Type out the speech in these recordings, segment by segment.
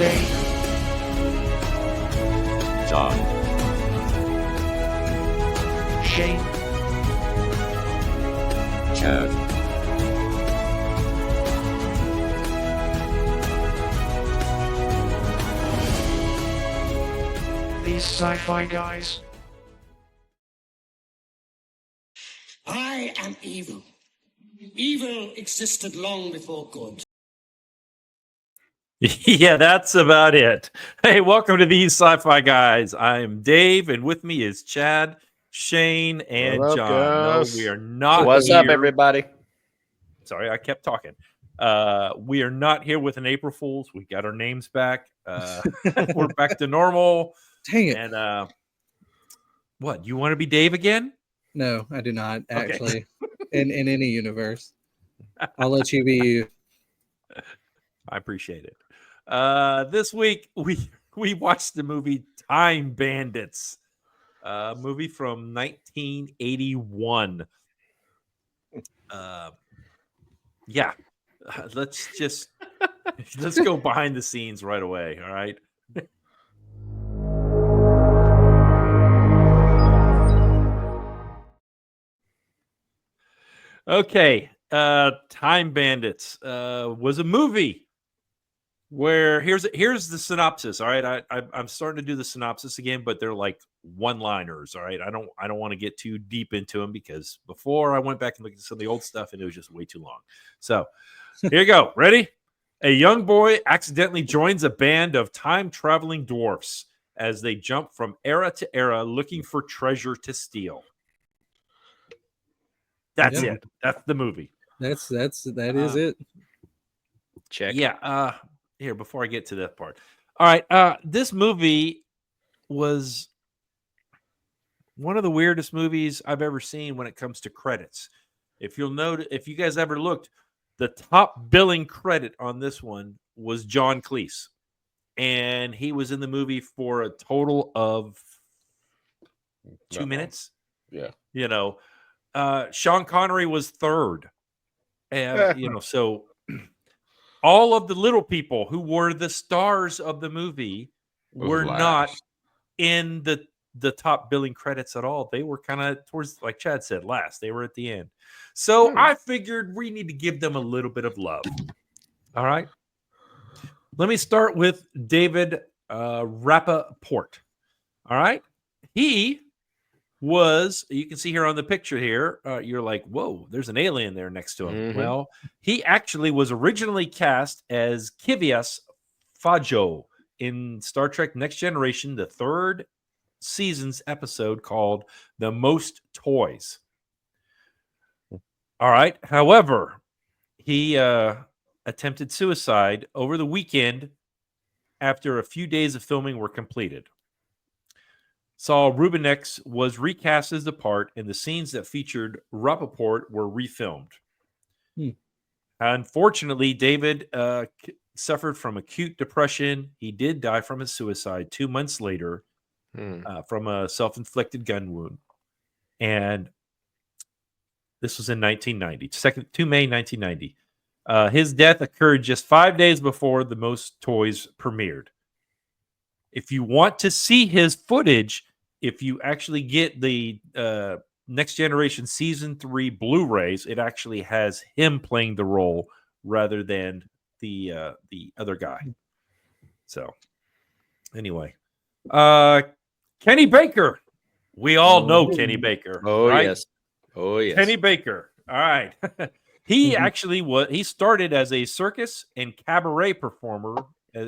Dave, John, Shane, Chad, these sci-fi guys. I am evil. Evil existed long before good. Yeah, that's about it. Hey, welcome to these sci-fi guys. I'm Dave, and with me is Chad, Shane, and What up, John. No, guys? we are not. What's here. up, everybody? Sorry, I kept talking. We are not here with an April Fool's. We got our names back. We're back to normal. Dang it. And what? You want to be Dave again? No, I do not, Okay. actually. in any universe. I'll let you be you. I appreciate it. This week we watched the movie Time Bandits, a movie from 1981. Yeah, let's go behind the scenes right away. All right. Okay. Time Bandits was a movie where here's the synopsis. All right, I'm starting to do the synopsis again, but they're like one-liners. All right, I don't want to get too deep into them because before I went back and looked at some of the old stuff and it was just way too long. So here you go. Ready? A young boy accidentally joins a band of time-traveling dwarfs as they jump from era to era looking for treasure to steal. That's it. That's the movie. That is it. Check. Yeah. Here, before I get to that part. All right. This movie was one of the weirdest movies I've ever seen when it comes to credits. If you'll note, if you guys ever looked, the top billing credit on this one was John Cleese. And he was in the movie for a total of 2 minutes. Yeah. You know, Sean Connery was third. And, so all of the little people who were the stars of the movie were not in the top billing credits at all. They were kind of towards, like Chad said, last. They were at the end. So I figured we need to give them a little bit of love. All right. Let me start with David Rappaport. All right. He was, you can see here on the picture here, you're like, whoa, there's an alien there next to him. Mhm. Well, he actually was originally cast as Kivias Fajo in Star Trek Next Generation, the third season's episode called The Most Toys. All right. However, he attempted suicide over the weekend after a few days of filming were completed. Saul Rubinex was recast as the part, and the scenes that featured Rappaport were refilmed. Unfortunately, David suffered from acute depression. He did die from his suicide 2 months later from a self-inflicted gun wound. And this was in 1990, 2 May 1990. His death occurred just 5 days before The Most Toys premiered. If you want to see his footage, if you actually get the Next Generation Season 3 Blu-rays, it actually has him playing the role rather than the other guy. So, anyway. Kenny Baker. We all know Kenny Baker. Oh, right? yes. Oh, yes. Kenny Baker. All right. He actually he started as a circus and cabaret performer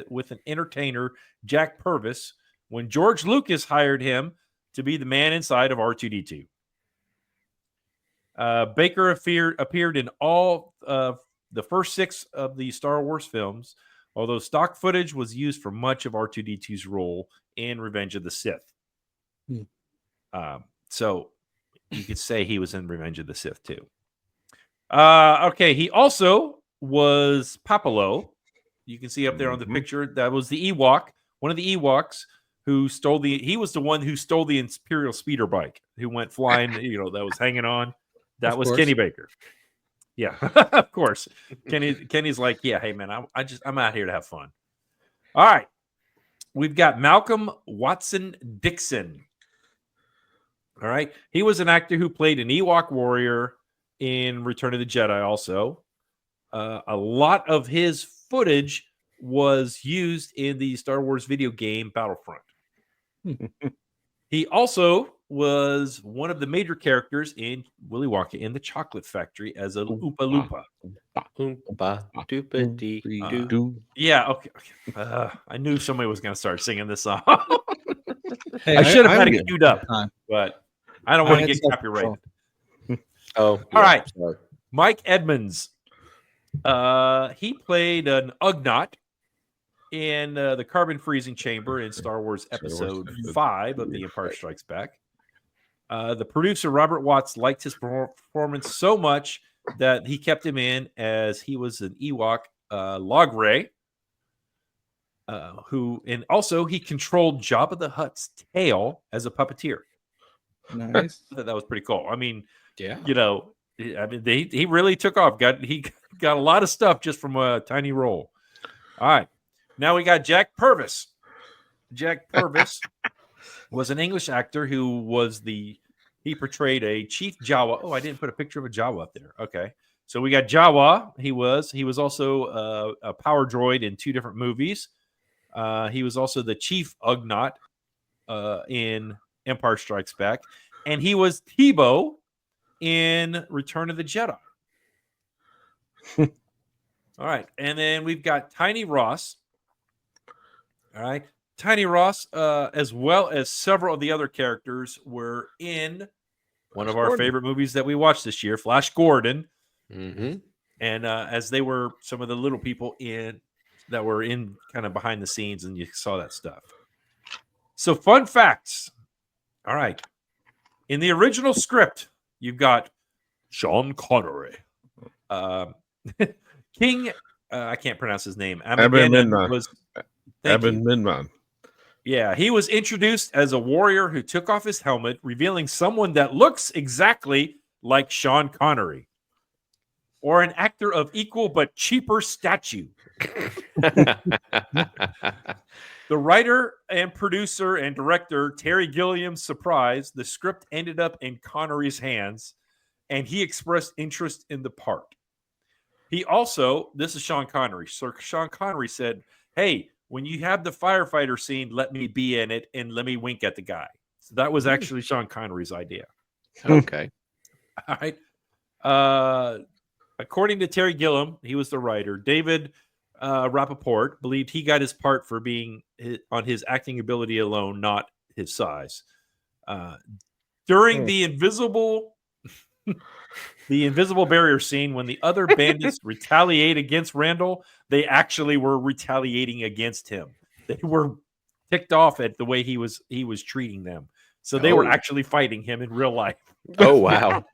with an entertainer, Jack Purvis, when George Lucas hired him to be the man inside of R2-D2. Baker appeared in all of the first 6 of the Star Wars films, although stock footage was used for much of R2-D2's role in Revenge of the Sith. So you could say he was in Revenge of the Sith too. Okay, he also was Papalo. You can see up there on the picture. That was the Ewok, one of the Ewoks who stole he was the one who stole the Imperial speeder bike, who went flying, that was hanging on. That was Kenny Baker. Yeah, of course. Kenny's like, yeah, hey man, I'm out here to have fun. All right. We've got Malcolm Watson Dixon. All right. He was an actor who played an Ewok warrior in Return of the Jedi also. A lot of his footage was used in the Star Wars video game Battlefront. He also was one of the major characters in Willy Wonka in the Chocolate Factory as a Oompa Loompa. Oompa doopa dee doo. Yeah, okay. I knew somebody was going to start singing this song. Hey, I should have had I'm it good. queued up, but I don't want to had get self-control. copyrighted. Oh, All right. Sorry. Mike Edmonds. He played an Ugnaught in the carbon freezing chamber in Star Wars Episode 5 of The Empire Strikes Back. The producer, Robert Watts, liked his performance so much that he kept him in as he was an Ewok Logray, and also he controlled Jabba the Hutt's tail as a puppeteer. Nice. That was pretty cool. I mean, Yeah. you know, he really took off. He got a lot of stuff just from a tiny role. All right. Now we got Jack Purvis. Jack Purvis was an English actor who he portrayed a Chief Jawa. Oh, I didn't put a picture of a Jawa up there. Okay. So we got Jawa. He was also a power droid in 2 different movies. He was also the Chief Ugnaught in Empire Strikes Back. And he was Tebow in Return of the Jedi. All right. And then we've got Tiny Ross. All right. Tiny Ross, as well as several of the other characters, were in one of our favorite movies that we watched this year, Flash Gordon. Mm-hmm. And as they were some of the little people that were in kind of behind the scenes, and you saw that stuff. So fun facts. All right. In the original script, you've got Sean Connery. King, I can't pronounce his name. Eben Midman. Yeah, he was introduced as a warrior who took off his helmet, revealing someone that looks exactly like Sean Connery, or an actor of equal but cheaper stature. The writer and producer and director, Terry Gilliam's surprised the script ended up in Connery's hands, and he expressed interest in the part. He also, this is Sean Connery. Sir Sean Connery said, "Hey, when you have the firefighter scene, let me be in it and let me wink at the guy." So that was actually Sean Connery's idea. Okay. All right. According to Terry Gilliam, he was the writer. David Rappaport believed he got his part for being on his acting ability alone, not his size. During the invisible barrier scene, when the other bandits retaliate against Randall, they actually were retaliating against him. They were ticked off at the way he was treating them. So they were actually fighting him in real life. Oh, wow.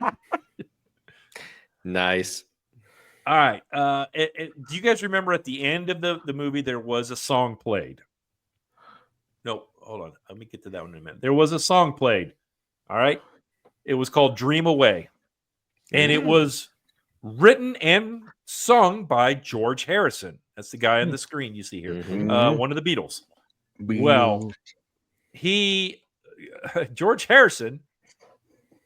Nice. All right. Do you guys remember at the end of the movie, there was a song played? No, hold on. Let me get to that one in a minute. There was a song played. All right. It was called Dream Away. And it was written and sung by George Harrison. That's the guy on the screen you see here. One of the Beatles. Well, George Harrison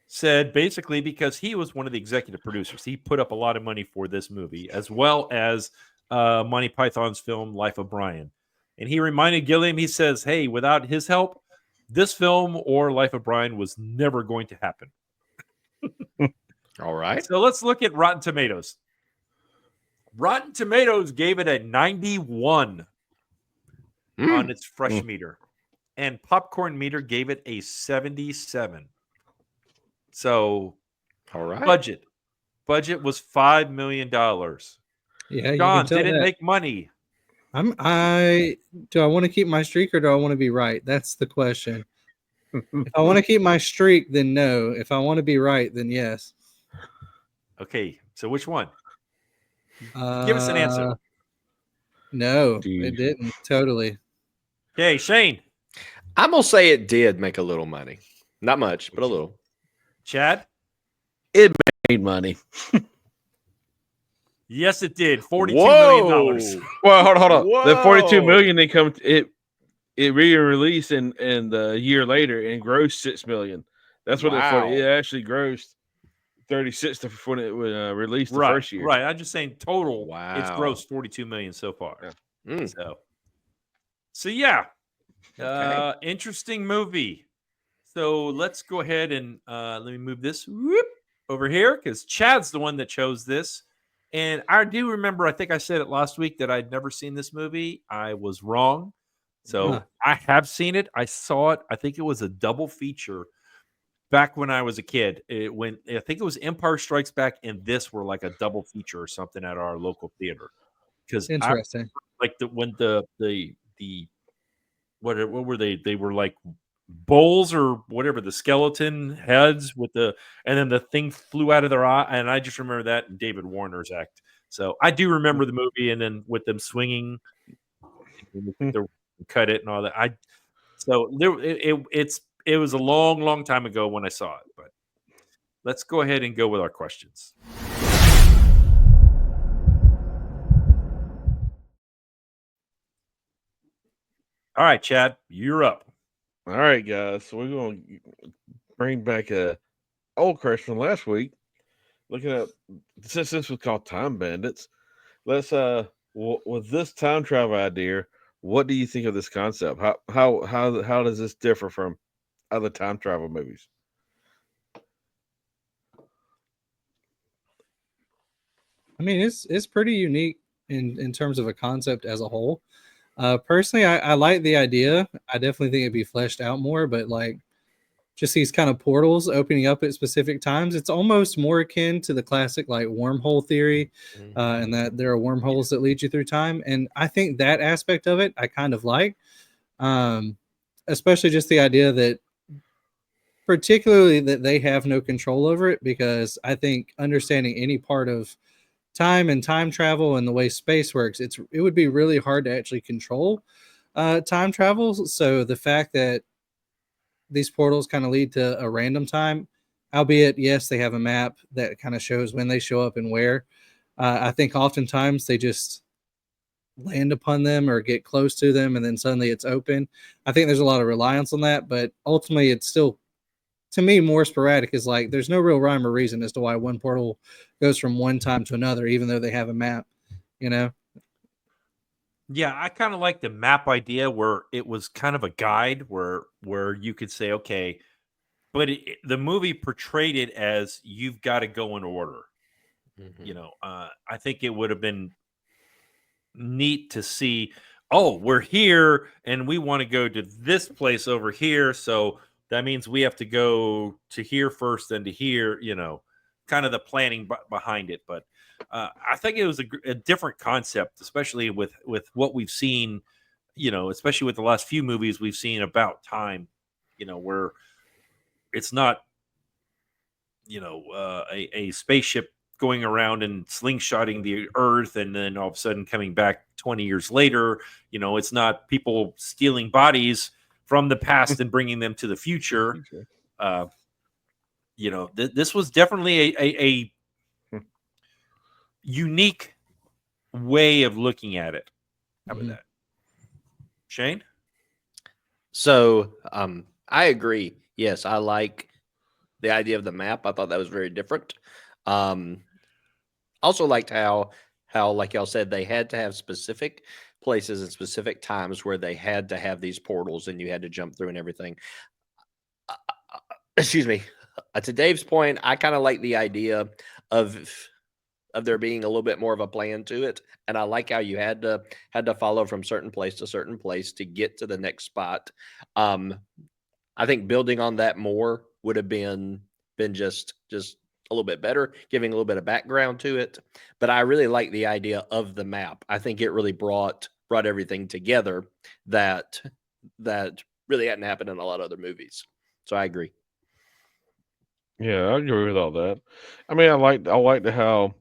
said basically because he was one of the executive producers, he put up a lot of money for this movie, as well as Monty Python's film Life of Brian. And he reminded Gilliam, he says, "Hey, without his help, this film or Life of Brian was never going to happen." All right. So let's look at Rotten Tomatoes. Rotten Tomatoes gave it a 91 on its fresh meter, and Popcorn Meter gave it a 77. So, all right. Budget was $5 million. Yeah, John didn't make money. Do I want to keep my streak or do I want to be right? That's the question. If I want to keep my streak, then no. If I want to be right, then yes. Okay, so which one? Give us an answer. No, it didn't. Totally. Okay, Shane. I'm going to say it did make a little money. Not much, but a little. Chad? It made money. Yes, it did. $42 million. Well, hold on. The 42 Whoa. million they come it re-released and a year later and grossed 6 million. That's what Wow. it actually grossed 36 when it was released the Right, first year. right. I'm just saying total. It's Wow. grossed $42 million so far. Yeah. Mm. So yeah, Okay. interesting movie. So let's go ahead and let me move this over here because Chad's the one that chose this. And I do remember, I think I said it last week that I'd never seen this movie. I was wrong. So I have seen it. I saw it. I think it was a double feature back when I was a kid. I think it was Empire Strikes Back and this were like a double feature or something at our local theater. Because I Interesting. like when the what were they? They were like bowls or whatever, the skeleton heads with and then the thing flew out of their eye. And I just remember that in David Warner's act. So I do remember the movie and then with them swinging, cut it and all that. It was a long, long time ago when I saw it, but let's go ahead and go with our questions. All right, Chad, you're up. All right, guys. So we're going to bring back a old question from last week. Looking at since this was called Time Bandits, let's with this time travel idea, what do you think of this concept? How does this differ from other time travel movies? I mean, it's pretty unique in terms of a concept as a whole. Personally, I like the idea. I definitely think it'd be fleshed out more, but like just these kind of portals opening up at specific times, it's almost more akin to the classic like wormhole theory, and that there are wormholes that lead you through time. And I think that aspect of it I kind of like, especially just the idea that particularly that they have no control over it, because I think understanding any part of time and time travel and the way space works, it would be really hard to actually control time travel. So the fact that these portals kind of lead to a random time, albeit yes, they have a map that kind of shows when they show up and where. I think oftentimes they just land upon them or get close to them and then suddenly it's open. I think there's a lot of reliance on that, but ultimately it's still, to me, more sporadic. Is like there's no real rhyme or reason as to why one portal goes from one time to another, even though they have a map, you know? Yeah, I kind of like the map idea where it was kind of a guide where you could say, okay, but the movie portrayed it as you've got to go in order. I think it would have been neat to see, oh, we're here and we want to go to this place over here. So that means we have to go to here first, then to here, kind of the planning behind it. But I think it was a different concept, especially with what we've seen, especially with the last few movies we've seen about time, where it's not, a spaceship going around and slingshotting the earth and then all of a sudden coming back 20 years later. It's not people stealing bodies from the past and bringing them to the future. This was definitely a unique way of looking at it. How about that, Shane? So I agree. Yes, I like the idea of the map. I thought that was very different. Also liked how like y'all said, they had to have specific places and specific times where they had to have these portals and you had to jump through and everything. Excuse me. To Dave's point, I kind of like the idea of there being a little bit more of a plan to it, and I like how you had to follow from certain place to certain place to get to the next spot. I think building on that more would have been just a little bit better, giving a little bit of background to it. But I really like the idea of the map. I think it really brought everything together that really hadn't happened in a lot of other movies. So I agree. Yeah, I agree with all that. I mean, I liked how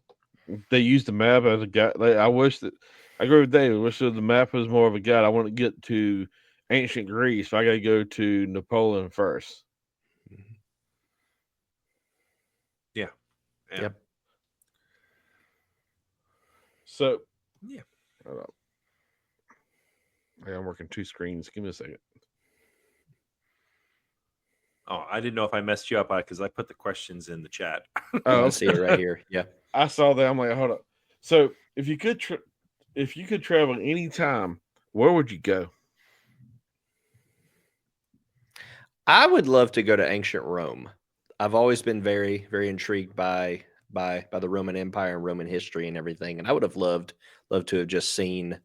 they used the map as a guide. I agree with David. I wish the map was more of a guide. I want to get to ancient Greece, so I got to go to Napoleon first. Yeah. Yep. So, Yeah. hold up. Hey, I'm working two screens. Give me a second. Oh, I didn't know if I messed you up because I put the questions in the chat. I see it right here. Yeah. I saw that. I'm like, hold up. So, if you could travel any time, where would you go? I would love to go to ancient Rome. I've always been very, very intrigued by the Roman Empire and Roman history and everything, and I would have loved to have just seen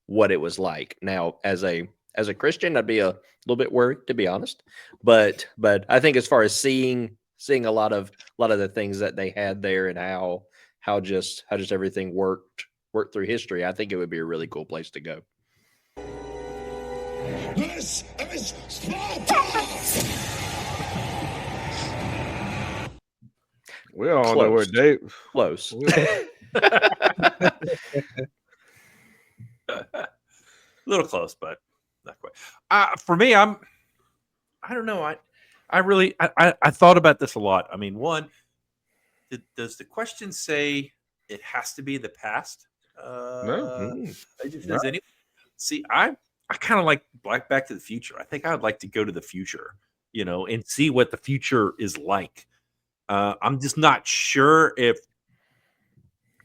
what it was like. Now, as a Christian, I'd be a little bit worried, to be honest, but I think as far as seeing a lot of the things that they had there and how just everything worked through history, I think it would be a really cool place to go. This is Sparta! We all know where Dave. Close. A little close, but not quite. For me, I don't know. I really thought about this a lot. I mean, one, does the question say it has to be the past? No. Does anyone see? I kind of like Back to the Future. I think I would like to go to the future, and see what the future is like. I'm just not sure if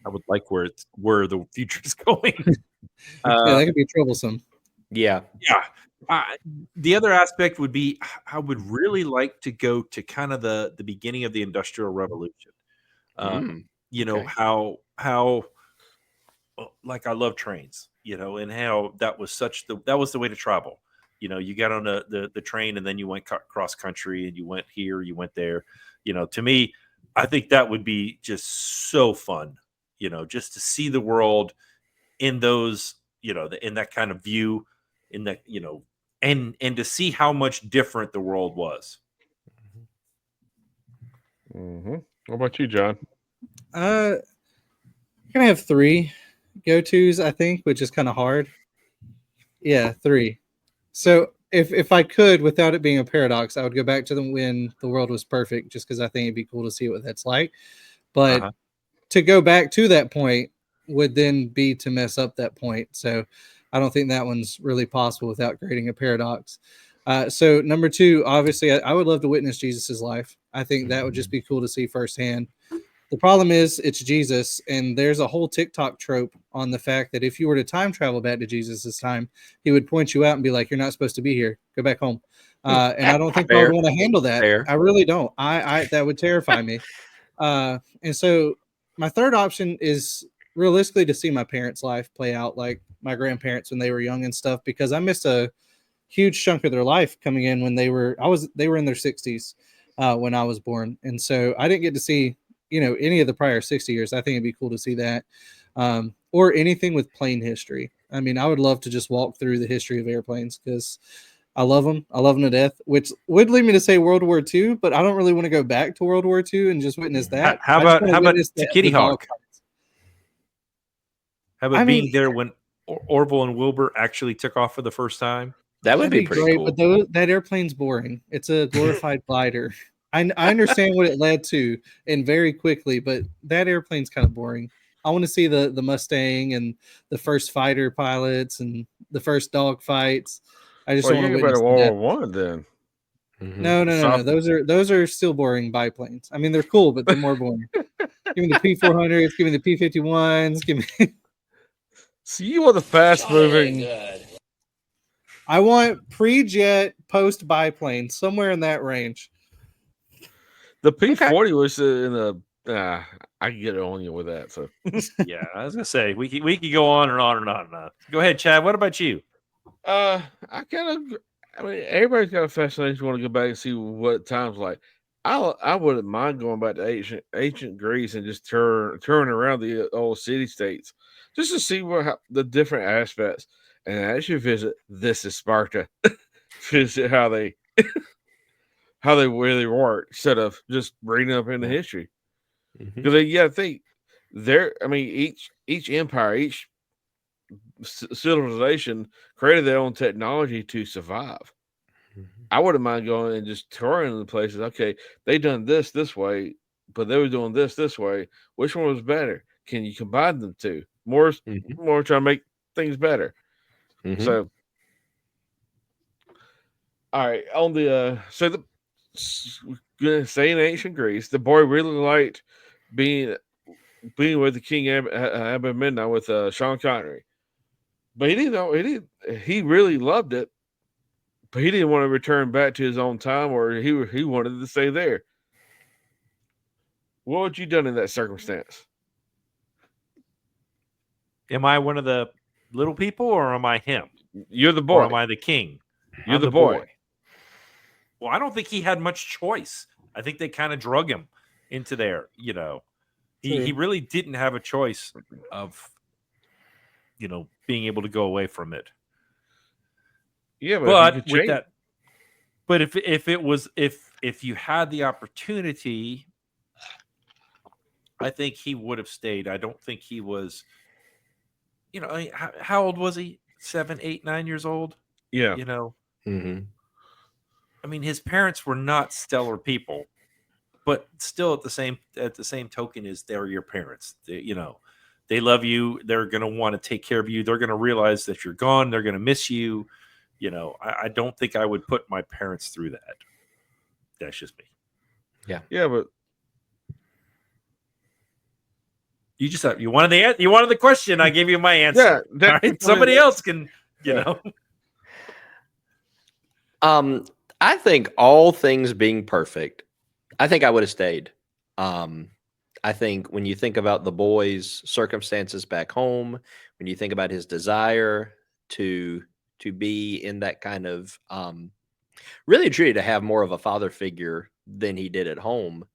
I would like where the future is going. Yeah, that could be troublesome. Yeah. Yeah. The other aspect would be I would really like to go to kind of the beginning of the Industrial Revolution. Okay. How like I love trains, and how that was the way to travel. You got on the train and then you went cross country and you went here, you went there. To me, I think that would be just so fun, just to see the world in those, in that kind of view, in that, and to see how much different the world was. Mm-hmm. What about you, John? I'm gonna have 3 go-tos, I think, which is kind of hard. Yeah, 3. So if I could, without it being a paradox, I would go back to when the world was perfect, just because I think it'd be cool to see what that's like. But to go back to that point would then be to mess up that point. So I don't think that one's really possible without creating a paradox. So number 2, obviously, I would love to witness Jesus's life. I think that would just be cool to see firsthand. The problem is it's Jesus, and there's a whole TikTok trope on the fact that if you were to time travel back to Jesus's time, he would point you out and be like, "You're not supposed to be here. Go back home." And I don't think I would want to handle that. Fair. I really don't. I that would terrify me. And so my third option is realistically to see my parents' life play out, like my grandparents when they were young and stuff, because I missed a huge chunk of their life coming in when they were in their 60s when I was born, and so I didn't get to see any of the prior 60 years. I think it'd be cool to see that, or anything with plane history. I mean, I would love to just walk through the history of airplanes because I love them to death, which would lead me to say World War II, but I don't really want to go back to World War II and just witness that. How about to Kitty Hawk? How about being there when Orville and Wilbur actually took off for the first time? That would be pretty great, cool. but that airplane's boring. It's a glorified glider. I understand what it led to and very quickly, but that airplane's kind of boring. I want to see the Mustang and the first fighter pilots and the first dog fights. I just want to witness World War One then. No. Those are still boring biplanes. I mean, they're cool, but they're more boring. Give me the P400s. Give me the P51s. Give me. So you want the fast moving? I want pre-jet, post biplane, somewhere in that range. The P40 was in the. I can get on you with that. So yeah, I was gonna say we could go on and on and on and on. Go ahead, Chad. What about you? I mean, everybody's got a fascination. Want to go back and see what time's like. I wouldn't mind going back to ancient Greece and just turn around the old city states just to see the different aspects. And as you visit, this is Sparta. Visit how they really work instead of just reading up into history. Because I think I mean, each empire, each civilization created their own technology to survive. I wouldn't mind going and just touring the places. Okay, they done this way, but they were doing this way. Which one was better? can you combine them two? More trying to make things better. So, all right, on the say in ancient Greece, the boy really liked being with the King Agamemnon with Sean Connery, but he didn't know he really loved it, but he didn't want to return back to his own time, or he wanted to stay there. What would you done in that circumstance? Am I one of the little people, or am I him? You're the boy. Or am I the king? You're I'm the boy. Well, I don't think he had much choice. I think they kind of drug him into there. He really didn't have a choice of, being able to go away from it. Yeah, but with that, but if you had the opportunity, I think he would have stayed. I don't think he was. How old was he? 7, 8, 9 years old. Yeah. I mean, his parents were not stellar people, but still at the same token is they're your parents. They love you. They're going to want to take care of you. They're going to realize that you're gone. They're going to miss you. I don't think I would put my parents through that. That's just me. Yeah. Yeah, but you wanted the question. I gave you my answer. Yeah, all right? Somebody else can, I think all things being perfect, I think I would have stayed. I think when you think about the boy's circumstances back home, when you think about his desire to be in that kind of really truly to have more of a father figure than he did at home,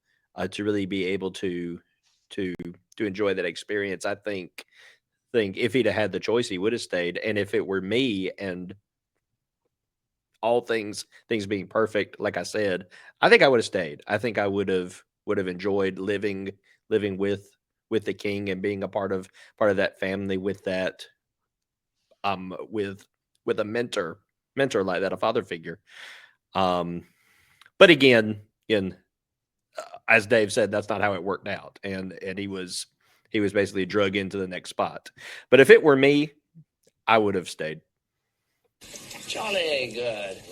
to really be able to enjoy that experience, I think if he'd have had the choice, he would have stayed. And if it were me, and all things being perfect, like I said, I think I would have stayed. I think I would have enjoyed living with the king and being a part of that family with that with a mentor like that, a father figure. But again, as Dave said, that's not how it worked out, and he was basically drug into the next spot. But if it were me, I would have stayed. Jolly good.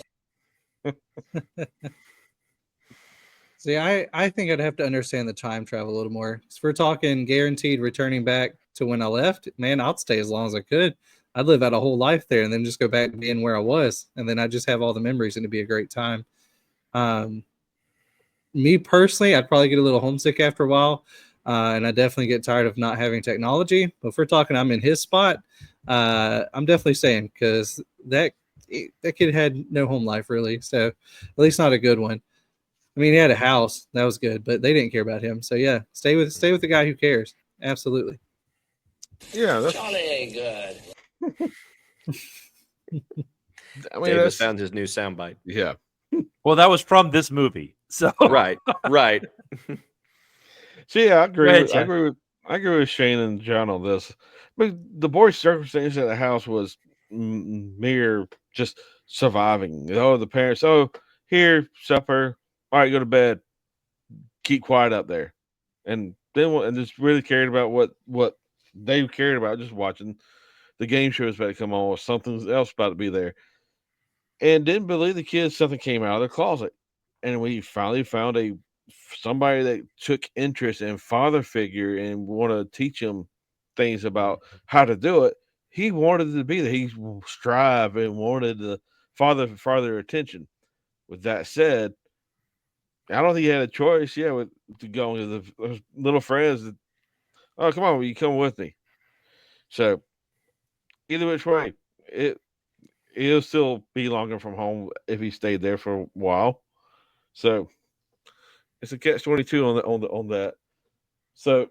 See, I think I'd have to understand the time travel a little more. If we're talking guaranteed returning back to when I left, man, I'd stay as long as I could. I'd live out a whole life there and then just go back to being where I was. And then I'd just have all the memories and it'd be a great time. Me personally, I'd probably get a little homesick after a while. And I definitely get tired of not having technology. But if we're talking I'm in his spot, I'm definitely staying, because that kid had no home life really. So at least not a good one. I mean, he had a house that was good, but they didn't care about him. So yeah, stay with the guy who cares. Absolutely. Yeah, that's Jolly good. I mean, Davis found his new soundbite. Yeah. Well, that was from this movie. So Right. So yeah, I agree. Go ahead, I agree with Shane and John on this. But the boy's circumstance at the house was mere just surviving. The parents, here, supper. All right, go to bed. Keep quiet up there. And just really cared about what they cared about, just watching the game shows about to come on, or something else about to be there. And didn't believe the kids something came out of the closet. And we finally found somebody that took interest in father figure and want to teach him things about how to do it. He wanted to be there. He strived and wanted the father attention. With that said, I don't think he had a choice. Yeah, to go with the little friends. Oh, come on, will you come with me? So either which way, he'll still be longer from home if he stayed there for a while. So it's a catch-22 on that. So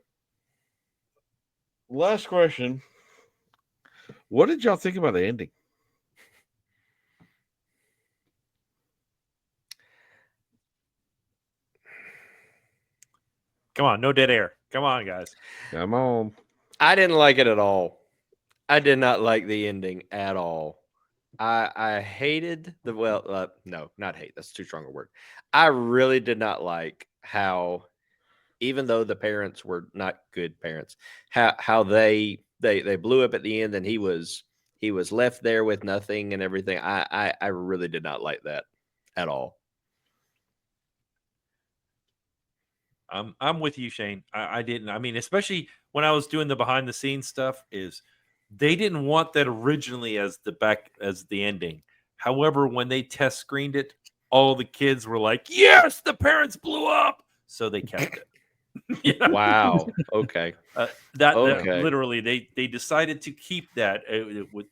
last question: what did y'all think about the ending? come on, no dead air. Come on, guys. Come on. I didn't like it at all. I did not like the ending at all. I hated no, not hate. That's too strong a word. I really did not like how even though the parents were not good parents, how they blew up at the end, and he was left there with nothing and everything. I really did not like that at all. I'm with you, Shane. I didn't. I mean, especially when I was doing the behind the scenes stuff, is they didn't want that originally as the ending. However, when they test screened it, all the kids were like, "Yes, the parents blew up," so they kept it. You know? Wow. Okay. That Okay. literally they decided to keep that.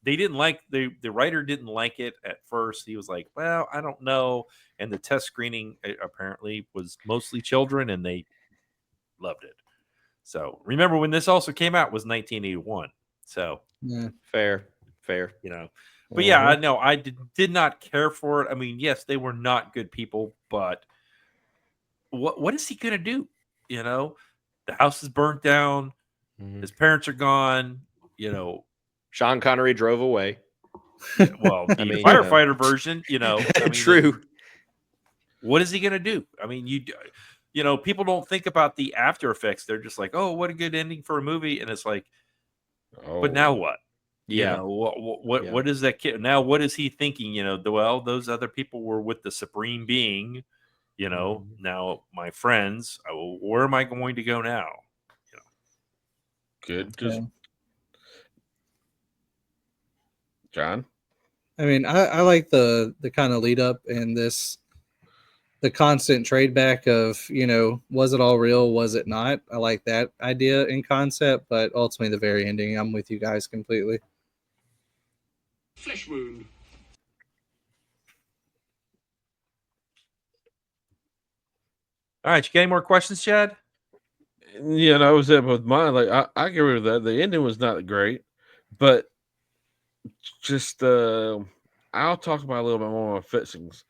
They didn't like the writer didn't like it at first. He was like, "Well, I don't know." And the test screening apparently was mostly children, and they loved it. So remember when this also came out was 1981. So Yeah. Fair. you know, but yeah, I know I did not care for it. I mean, yes, they were not good people, but what is he gonna do? You know, the house is burnt down. Mhm. His parents are gone. You know, Sean Connery drove away. well, the mean, firefighter version. You know, I mean, True. what is he gonna do? I mean, you know, people don't think about the after effects. They're just like, oh, what a good ending for a movie, and it's like, but now what? Yeah. You know, what is that kid now? What is he thinking? You know, well, those other people were with the supreme being. You know, now my friends, where am I going to go now? You know, Good. Because Yeah. John. I mean, I like the kind of lead up and the constant trade back of, you know, was it all real? Was it not? I like that idea in concept, but ultimately the very ending, I'm with you guys completely. Flesh wound. all right, you got any more questions, Chad? Yeah, and I was up with mine. Like I agree with that. The ending was not great, but just I'll talk about a little bit more on fixings.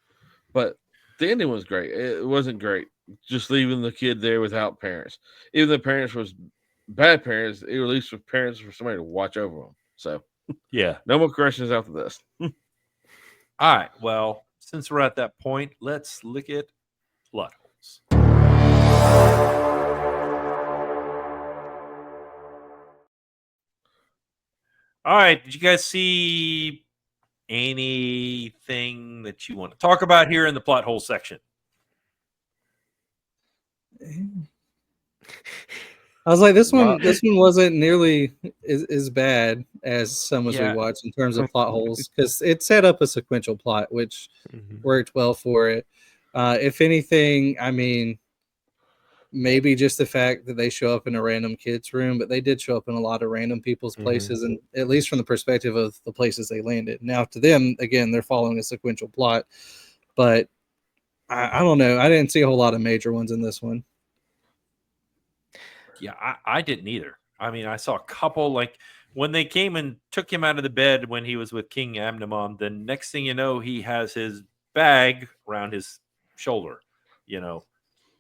But the ending was great. It wasn't great. Just leaving the kid there without parents. Even the parents was bad parents, at least with parents for somebody to watch over them. So Yeah. no more questions after this. All right. Well, since we're at that point, let's look at plot holes. All right. Did you guys see anything that you want to talk about here in the plot hole section? I was like, this one wasn't nearly as bad as some as Yeah. we watched in terms of plot holes, because it set up a sequential plot, which worked well for it. If anything, I mean, maybe just the fact that they show up in a random kid's room, but they did show up in a lot of random people's places, and at least from the perspective of the places they landed. Now, to them, again, they're following a sequential plot, but I don't know. I didn't see a whole lot of major ones in this one. Yeah, I didn't either. I mean, I saw a couple, like when they came and took him out of the bed when he was with King Amnimon, then next thing you know, he has his bag around his shoulder. You know,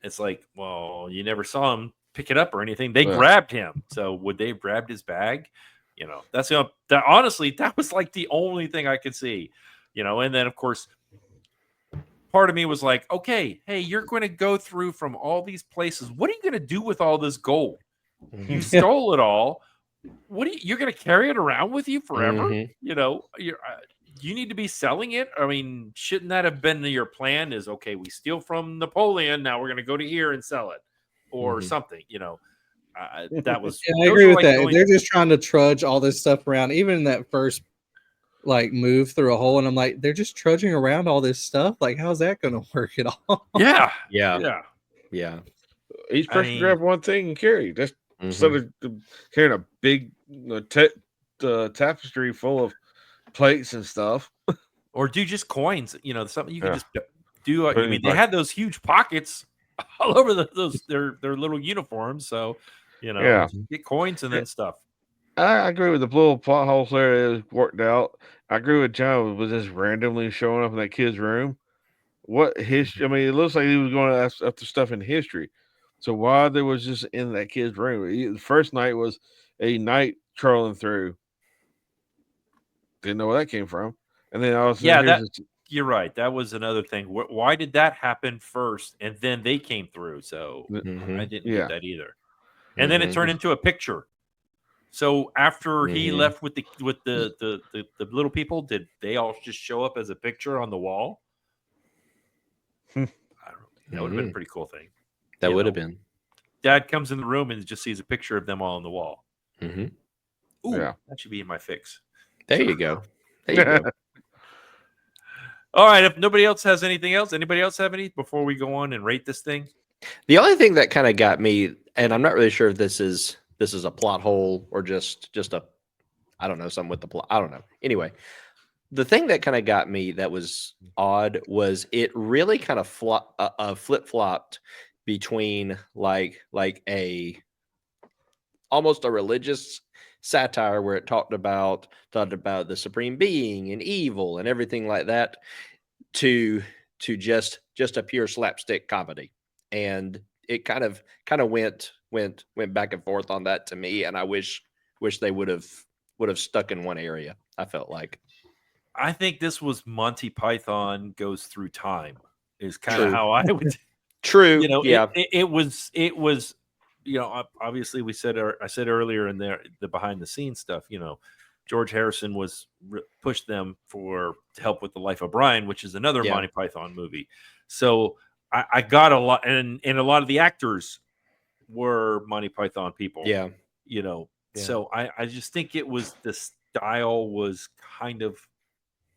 it's like, well, you never saw him pick it up or anything. They grabbed him. So would they have grabbed his bag? You know, that's that honestly, that was like the only thing I could see. You know, and then of course, part of me was like, okay, hey, you're going to go through from all these places. What are you going to do with all this gold? You stole it all. You're going to carry it around with you forever? You know, you need to be selling it. I mean, shouldn't that have been your plan? Is okay, we steal from Napoleon. Now we're going to go to here and sell it or something, you know. That was, I agree with that. They're just trying to trudge all this stuff around. Even in that first like move through a hole, and I'm like, they're just trudging around all this stuff. Like, how's that going to work at all? Yeah. Each person grab one thing and carry. Just instead of carrying a big tapestry full of plates and stuff, or do just coins. You know, something you can just do. I mean, they like, had those huge pockets all over their little uniforms. So, you know, get coins and then stuff. I agree with the little plot holes there. It worked out. I agree with John with just randomly showing up in that kid's room. What history? I mean, it looks like he was going to ask after stuff in history. So why they was just in that kid's room? The first night was a night trolling through. Didn't know where that came from. And then all of a sudden, you're right. That was another thing. Why did that happen first, and then they came through? So I didn't Yeah. get that either. And then it turned into a picture. So after he left with the little people, did they all just show up as a picture on the wall? I don't know. That would have been a pretty cool thing. That would have been. Dad comes in the room and just sees a picture of them all on the wall. Ooh, Yeah. that should be in my fix. There you go. There you go. All right. If nobody else has anything else, anybody else have any before we go on and rate this thing? The only thing that kind of got me, and I'm not really sure if this is a plot hole or just a, I don't know, something with the plot. I don't know. Anyway, the thing that kind of got me that was odd was it really kind of flip-flopped between like a almost a religious satire where it talked about the supreme being and evil and everything like that to just a pure slapstick comedy. And it kind of went back and forth on that to me, and I wish they would have stuck in one area. I felt like I think this was Monty Python Goes Through Time is kind of how I would. True. You know, yeah. It was. You know, obviously I said earlier in the behind the scenes stuff. You know, George Harrison was pushed them to help with The Life of Brian, which is another Monty Python movie. So I got a lot, and a lot of the actors were Monty Python people. Yeah. You know, so I just think it was the style was kind of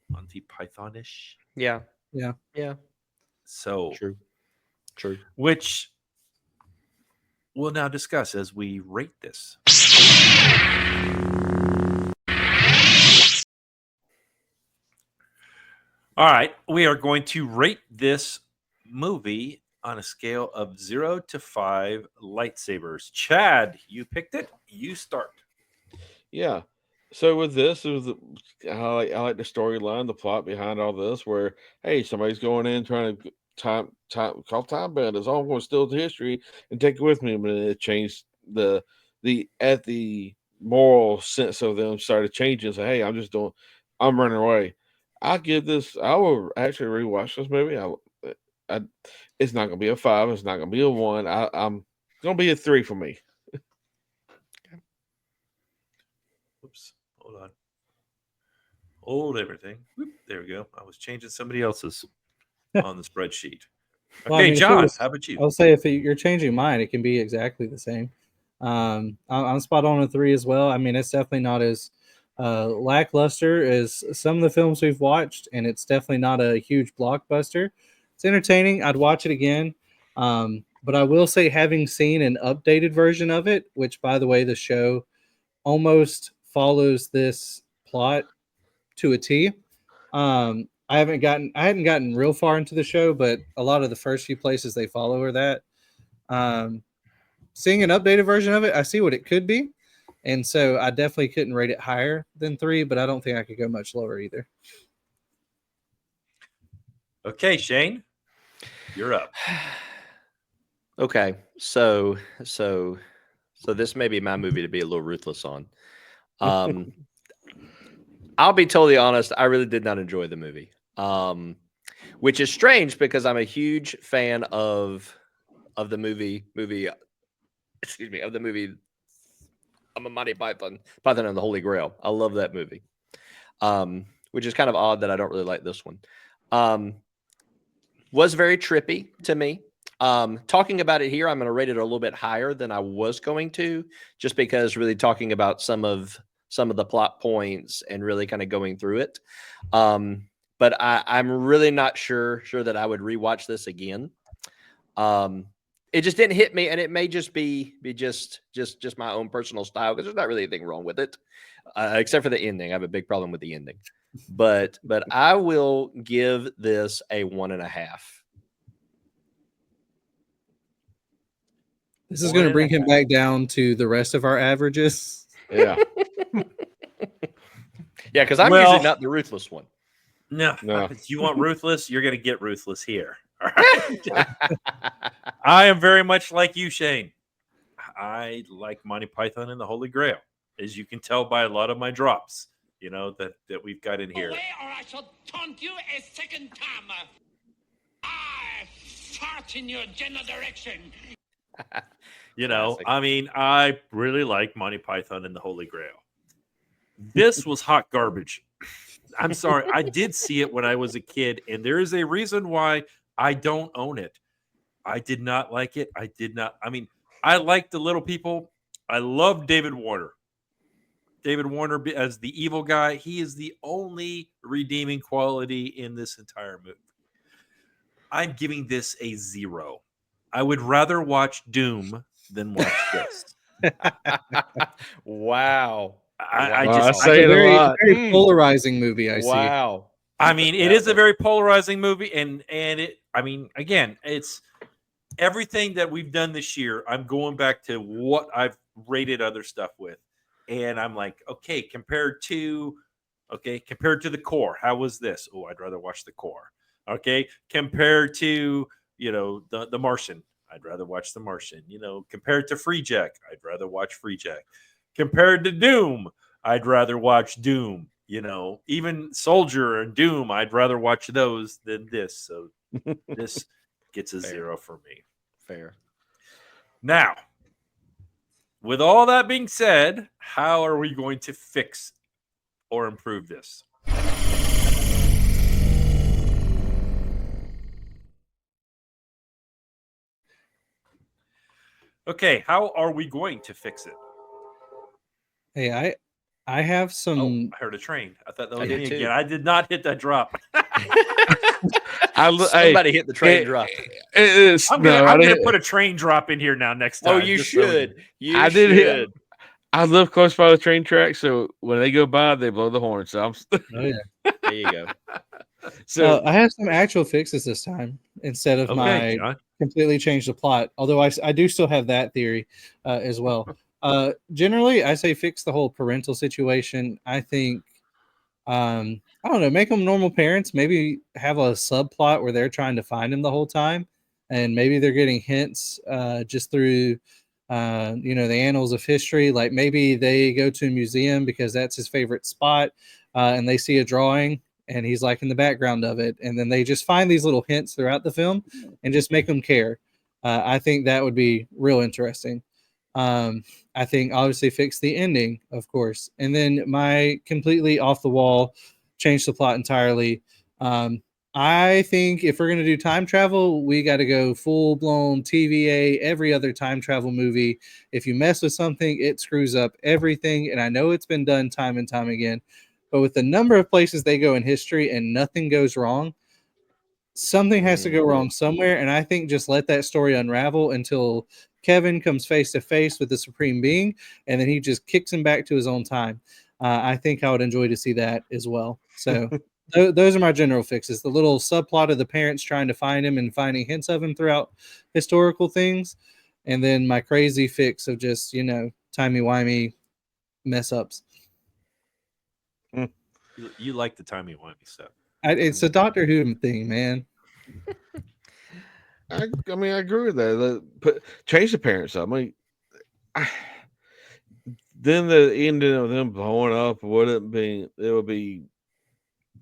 Monty Python-ish. Yeah. So True. Which we'll now discuss as we rate this. All right, we are going to rate this movie on a scale of 0 to 5 lightsabers. Chad, you picked it. You start. Yeah. So with this, I like the storyline, the plot behind all this, where hey, somebody's going in trying to call time bandits. Oh, I'm going to steal the history and take it with me. But it changed the moral sense of them started changing. So hey, I'm running away. I will actually rewatch this movie. It's not going to be a 5. It's not going to be a 1. I'm going to be a 3 for me. Oops, hold on. Hold everything. Whoop, there we go. I was changing somebody else's on the spreadsheet. Okay, Well, I mean, John, how about you? I'll say if you're changing mine, it can be exactly the same. I'm spot on a 3 as well. I mean, it's definitely not as lackluster as some of the films we've watched, and it's definitely not a huge blockbuster. It's entertaining. I'd watch it again. But I will say, having seen an updated version of it, which, by the way, the show almost follows this plot to a T. I hadn't gotten real far into the show, but a lot of the first few places they follow are that. Seeing an updated version of it, I see what it could be. And so I definitely couldn't rate it higher than 3, but I don't think I could go much lower either. Okay, Shane, you're up. Okay, so this may be my movie to be a little ruthless on. I'll be totally honest. I really did not enjoy the movie, which is strange because I'm a huge fan of the movie. Excuse me, of the movie. I'm a Monty Python and the Holy Grail. I love that movie, which is kind of odd that I don't really like this one. Was very trippy to me. Talking about it here, I'm going to rate it a little bit higher than I was going to, just because really talking about some of the plot points and really kind of going through it. But I'm really not sure that I would rewatch this again. It just didn't hit me, and it may just be just my own personal style, because there's not really anything wrong with it, except for the ending. I have a big problem with the ending, but I will give this a 1.5. This is going to bring him back down to the rest of our averages. Yeah. Yeah, because I'm usually not the ruthless one. No. If you want ruthless, you're going to get ruthless here. All right. I am very much like you, Shane. I like Monty Python and the Holy Grail, as you can tell by a lot of my drops. that we've got in here. Away, or I shall taunt you a second time. I fart in your general direction. Classic. I mean, I really like Monty Python and the Holy Grail. This was hot garbage. I'm sorry. I did see it when I was a kid, and there is a reason why I don't own it. I did not like it. I mean, I like the little people. I love David Warner. David Warner as the evil guy. He is the only redeeming quality in this entire movie. I'm giving this a 0. I would rather watch Doom than watch this. Wow. I Wow, just I say it a very, lot. very polarizing movie. I see. Wow. I mean, it is a very polarizing movie, and it. I mean, again, it's everything that we've done this year. I'm going back to what I've rated other stuff with, and I'm like, okay, compared to the Core, how was this? Oh, I'd rather watch the Core. Okay, compared to the Martian, I'd rather watch the Martian. Compared to Free Jack, I'd rather watch Free Jack. Compared to Doom, I'd rather watch Doom. Even Soldier and Doom, I'd rather watch those than this. So this gets a Fair. 0 for me. Fair. Now, with all that being said, how are we going to fix or improve this? Okay, how are we going to fix it? Hey, I have some. Oh, I heard a train. I thought that was did me too. again. I did not hit that drop. Somebody hit the train drop. I'm gonna put a train drop in here now next time. Oh, you should. I did hit. I live close by the train track, so when they go by, they blow the horn. So I'm. Oh yeah. There you go. So I have some actual fixes this time instead of my John. completely change the plot. Although I do still have that theory as well. Generally, I say fix the whole parental situation. I think, I don't know, make them normal parents. Maybe have a subplot where they're trying to find him the whole time, and maybe they're getting hints just through, the annals of history. Like maybe they go to a museum because that's his favorite spot, and they see a drawing. And he's like in the background of it. And then they just find these little hints throughout the film and just make them care. I think that would be real interesting. I think obviously fix the ending, of course. And then my completely off the wall, change the plot entirely. I think if we're going to do time travel, we got to go full blown TVA, every other time travel movie. If you mess with something, it screws up everything. And I know it's been done time and time again. But with the number of places they go in history and nothing goes wrong, something has to go wrong somewhere. And I think just let that story unravel until Kevin comes face to face with the Supreme Being, and then he just kicks him back to his own time. I think I would enjoy to see that as well. So those are my general fixes. The little subplot of the parents trying to find him and finding hints of him throughout historical things. And then my crazy fix of just, timey-wimey mess ups. You like the timey-wimey stuff. It's a Doctor Who thing, man. I mean, I agree with that. Change the parents. I mean, then the ending of them blowing up wouldn't be.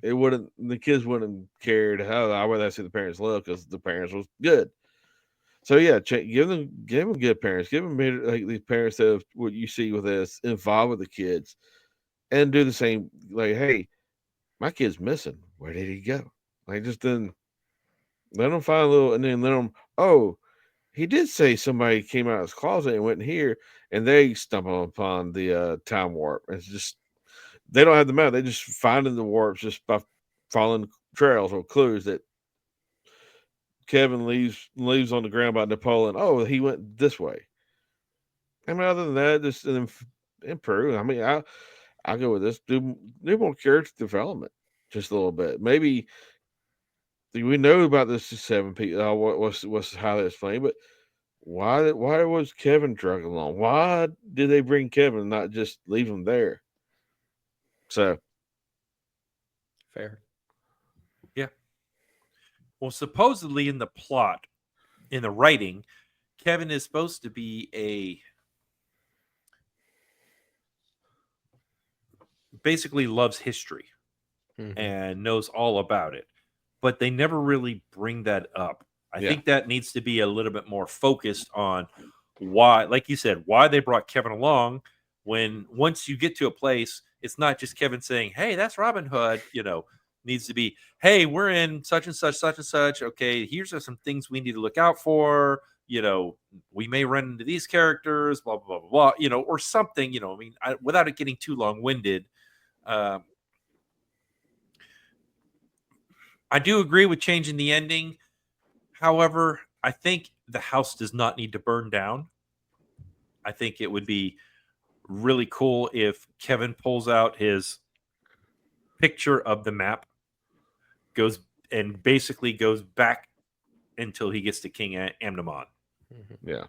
It wouldn't. The kids wouldn't have cared how. I would see the parents love because the parents was good. So yeah, give them good parents. Give them like these parents that have, what you see with us involved with the kids, and do the same. Like, hey, my kid's missing. Where did he go? Like, just then let them find a little, and then let them. Oh, he did say somebody came out of his closet and went in here, and they stumble upon the time warp. It's just they don't have the map. They just finding the warps just by following trails or clues that Kevin leaves on the ground by Napoleon. Oh, he went this way. I mean, other than that, just improve. I mean, I go with this. Do more character development just a little bit. Maybe we know about this 7 people. What's how that's playing, but why was Kevin dragged along? Why did they bring Kevin, not just leave him there? So Fair. Yeah. Well, supposedly in the plot, in the writing, Kevin is supposed to be a basically loves history and knows all about it, but they never really bring that up. I think that needs to be a little bit more focused on why, like you said, why they brought Kevin along. When once you get to a place, it's not just Kevin saying, "Hey, that's Robin Hood," needs to be, "Hey, we're in such and such, such and such. Okay, here's some things we need to look out for. We may run into these characters, blah, blah, blah, blah, or something, I mean, without it getting too long winded. I do agree with changing the ending. However, I think the house does not need to burn down. I think it would be really cool if Kevin pulls out his picture of the map, goes back until he gets to King Amnamon. Yeah.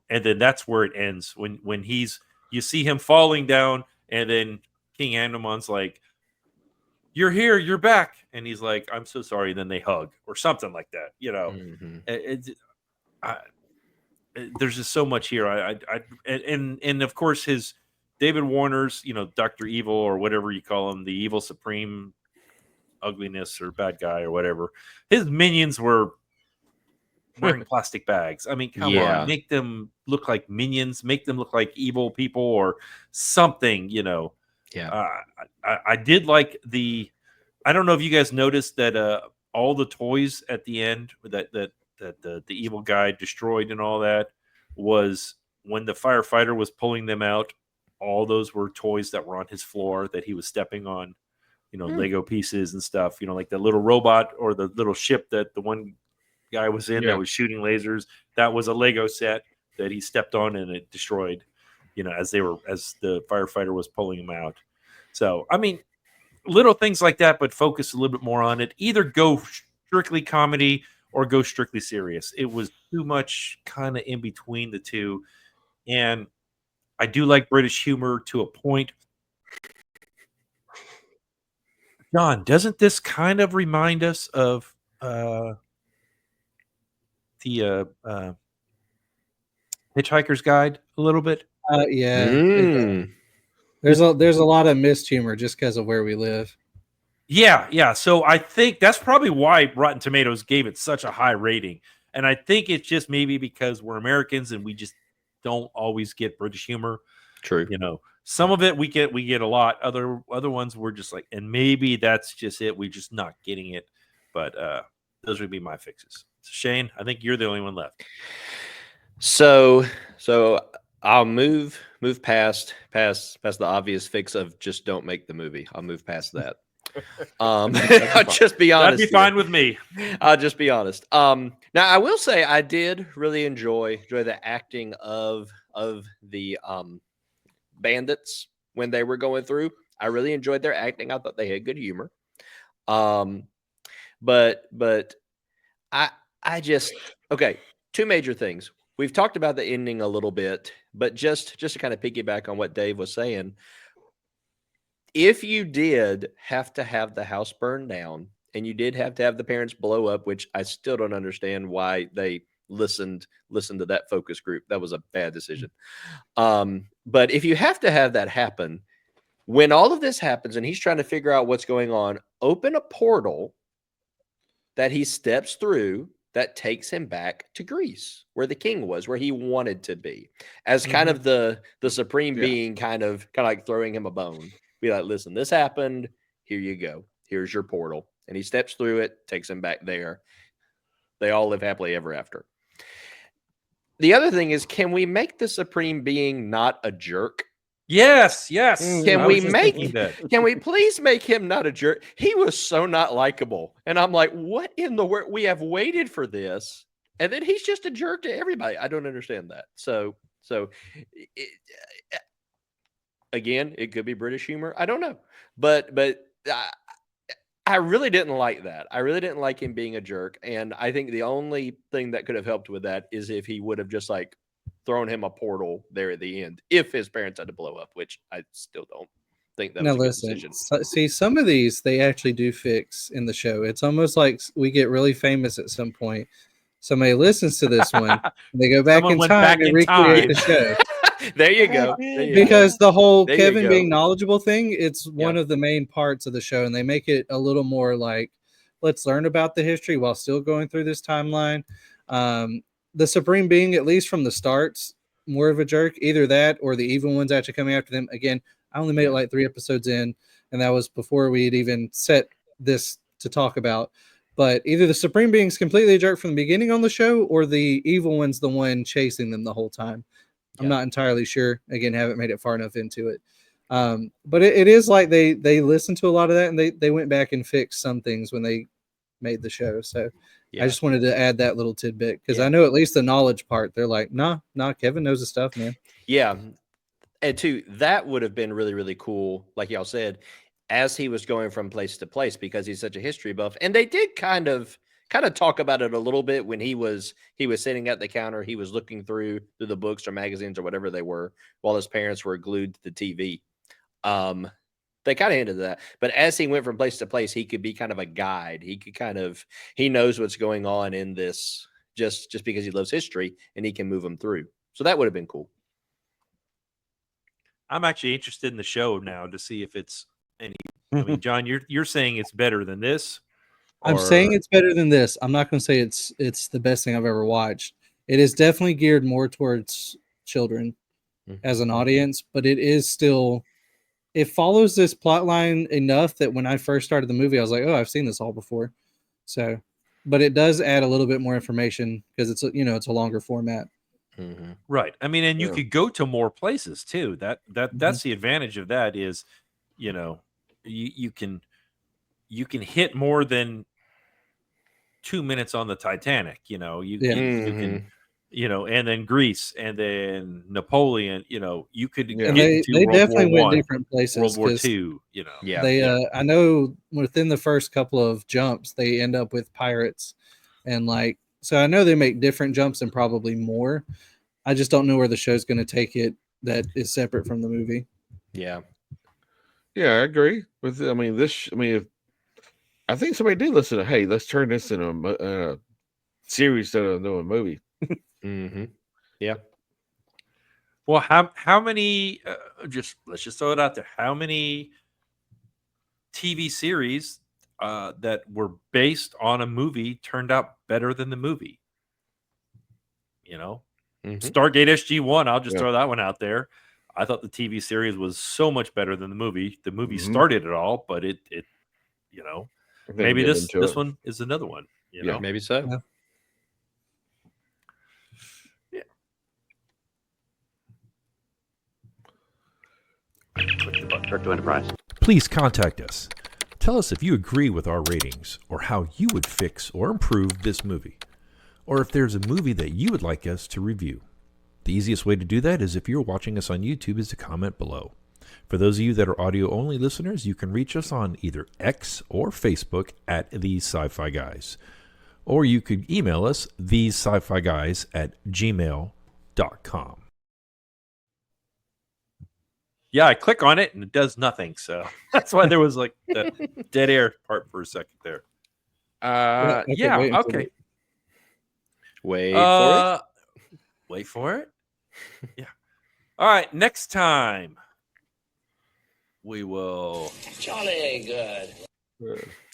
And then that's where it ends. When you see him falling down, and then King Amnamon's like, "You're here, you're back," and he's like, "I'm so sorry." Then they hug or something like that. There's just so much here. And of course his David Warner's, Dr. Evil, or whatever you call him, the evil supreme ugliness or bad guy or whatever. His minions were wearing plastic bags. I mean, come on, make them look like minions, make them look like evil people or something, I did like I don't know if you guys noticed that all the toys at the end that the evil guy destroyed and all that, was when the firefighter was pulling them out, all those were toys that were on his floor that he was stepping on, Lego pieces and stuff, like the little robot or the little ship that the one guy was in that was shooting lasers. That was a Lego set that he stepped on and it destroyed, as the firefighter was pulling him out. So, I mean, little things like that, but focus a little bit more on it. Either go strictly comedy or go strictly serious. It was too much kind of in between the two. And I do like British humor to a point. John, doesn't this kind of remind us of the Hitchhiker's Guide a little bit? Yeah. There's a lot of missed humor just because of where we live. Yeah. So I think that's probably why Rotten Tomatoes gave it such a high rating. And I think it's just maybe because we're Americans and we just don't always get British humor. True. Some of it we get a lot. Other ones we're just like, and maybe that's just it. We're just not getting it. But those would be my fixes. So Shane, I think you're the only one left. So I'll move past the obvious fix of just don't make the movie. I'll move past that. I'll just be honest. That'd be fine with me. I'll just be honest. Now I will say I did really enjoy the acting of the bandits when they were going through. I really enjoyed their acting. I thought they had good humor. But I just, okay, two major things. We've talked about the ending a little bit, but just to kind of piggyback on what Dave was saying, if you did have to have the house burned down and you did have to have the parents blow up, which I still don't understand why they listened to that focus group. That was a bad decision. But if you have to have that happen, when all of this happens and he's trying to figure out what's going on, open a portal that he steps through that takes him back to Greece, where the king was, where he wanted to be, as kind of the supreme being, kind of like throwing him a bone. Be like, listen, this happened. Here you go. Here's your portal. And he steps through it, takes him back there. They all live happily ever after. The other thing is, can we make the supreme being not a jerk? Yes. Can we please make him not a jerk? He was so not likable. And I'm like, what in the world? We have waited for this. And then he's just a jerk to everybody. I don't understand that. So again, it could be British humor. I don't know. But I really didn't like that. I really didn't like him being a jerk. And I think the only thing that could have helped with that is if he would have just like thrown him a portal there at the end, if his parents had to blow up, which I still don't think that was a good decision. See, some of these they actually do fix in the show. It's almost like we get really famous at some point, somebody listens to this one, and they go back Someone in went time back and in recreate time. the show. There you go. There you go. Because the whole There you Kevin go. being knowledgeable thing, it's one Yeah. of the main parts of the show, and they make it a little more like, let's learn about the history while still going through this timeline. The Supreme Being, at least from the start's more of a jerk. Either that or the evil ones actually coming after them. Again, I only made it like 3 episodes in, and that was before we had even set this to talk about. But either the Supreme Being's completely a jerk from the beginning on the show, or the evil one's the one chasing them the whole time. I'm Yeah. not entirely sure. Again, haven't made it far enough into it. But it is like they listened to a lot of that, and they went back and fixed some things when they made the show. So Yeah. I just wanted to add that little tidbit because Yeah. I know at least the knowledge part, they're like, nah, Kevin knows the stuff, man. Yeah. And two, that would have been really, really cool, like y'all said, as he was going from place to place, because he's such a history buff. And they did kind of talk about it a little bit when he was sitting at the counter. He was looking through the books or magazines or whatever they were while his parents were glued to the TV. They kind of hinted that. But as he went from place to place, he could be kind of a guide. He could he knows what's going on in this just because he loves history, and he can move them through. So that would have been cool. I'm actually interested in the show now to see if it's any. I mean, John, you're saying it's better than this. I'm or- saying it's better than this. I'm not going to say it's the best thing I've ever watched. It is definitely geared more towards children as an audience, but it is still, it follows this plot line enough that when I first started the movie, I was like, oh, I've seen this all before. So, but it does add a little bit more information because it's it's a longer format. Mm-hmm. Right. I mean, and you Yeah. could go to more places too. That's the advantage of that is, you can hit more than 2 minutes on the Titanic. You can, and then Greece, and then Napoleon. You could Yeah. And get they into World definitely War went I, different places. World War 'cause II. Yeah. They, I know within the first couple of jumps, they end up with pirates, and so I know they make different jumps and probably more. I just don't know where the show's going to take it. That is separate from the movie. Yeah. Yeah, I agree with. I mean, if I think somebody did listen to, hey, let's turn this into a series instead of doing a movie. Mm-hmm. Yeah. Well, how many? Let's just throw it out there. How many TV series that were based on a movie turned out better than the movie? Mhm. Stargate SG-1. I'll just Yeah. throw that one out there. I thought the TV series was so much better than the movie. The movie Mhm. started it all, but it maybe get this into it. one is another one. Yeah. Maybe so. Yeah. Yeah. Click the button. Direct to Enterprise. Please contact us. Tell us if you agree with our ratings or how you would fix or improve this movie, or if there's a movie that you would like us to review. The easiest way to do that is if you're watching us on YouTube is to comment below. For those of you that are audio only listeners, you can reach us on either X or Facebook at TheseSciFiGuys. Or you could email us TheseSciFiGuys@gmail.com. Yeah, I click on it and it does nothing. So that's why there was like that dead air part for a second there. Okay, Yeah. waiting for Okay. it. Wait for it. Wait for it. Yeah. All right. Next time we will. Jolly good.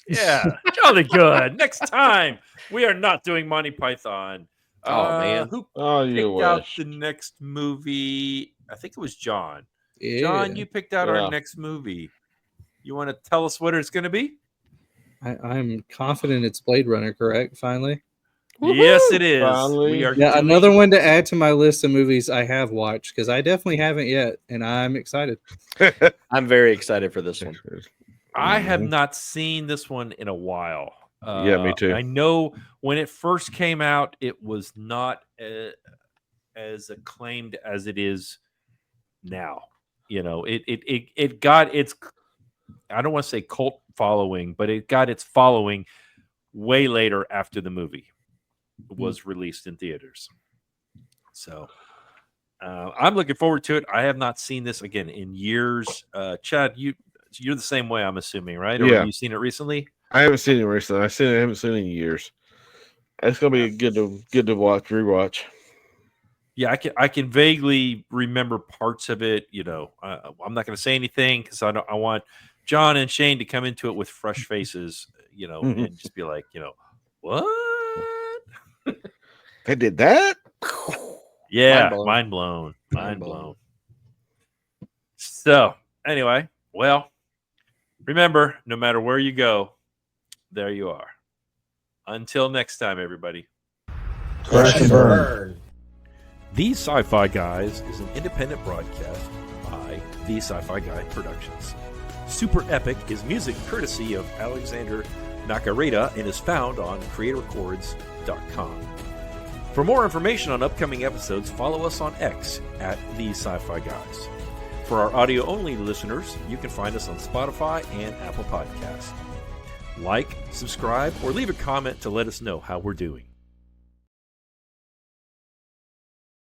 Yeah. Jolly good. Next time we are not doing Monty Python. Oh, man. Who Oh, you picked out wish. the next movie? I think it was John. Yeah. John, you picked out Yeah. our next movie. You want to tell us what it's going to be? I'm confident it's Blade Runner, correct? Finally. Yes, it is. Finally. We are Yeah, doing- another one to add to my list of movies I have watched because I definitely haven't yet, and I'm excited. I'm very excited for this one. I have not seen this one in a while. Yeah, me too. I know when it first came out, it was not as acclaimed as it is now. It got its, I don't want to say cult following, but it got its following way later after the movie was released in theaters. So I'm looking forward to it. I have not seen this again in years. Chad, you're the same way, I'm assuming, right? Or Yeah. have you seen it recently? I haven't seen it recently. I haven't seen it in years. It's gonna be good to watch, rewatch. Yeah, I can vaguely remember parts of it. You know, I'm not going to say anything because I want John and Shane to come into it with fresh faces. You know, and just be like, you know, what? They did that? Yeah, Mind blown. mind blown. So anyway, well, remember, no matter where you go, there you are. Until next time, everybody. Crash and burn. These Sci-Fi Guys is an independent broadcast by The Sci-Fi Guy Productions. Super Epic is music courtesy of Alexander Nakarada and is found on creatorchords.com. For more information on upcoming episodes, follow us on X at The Sci-Fi Guys. For our audio-only listeners, you can find us on Spotify and Apple Podcasts. Like, subscribe, or leave a comment to let us know how we're doing.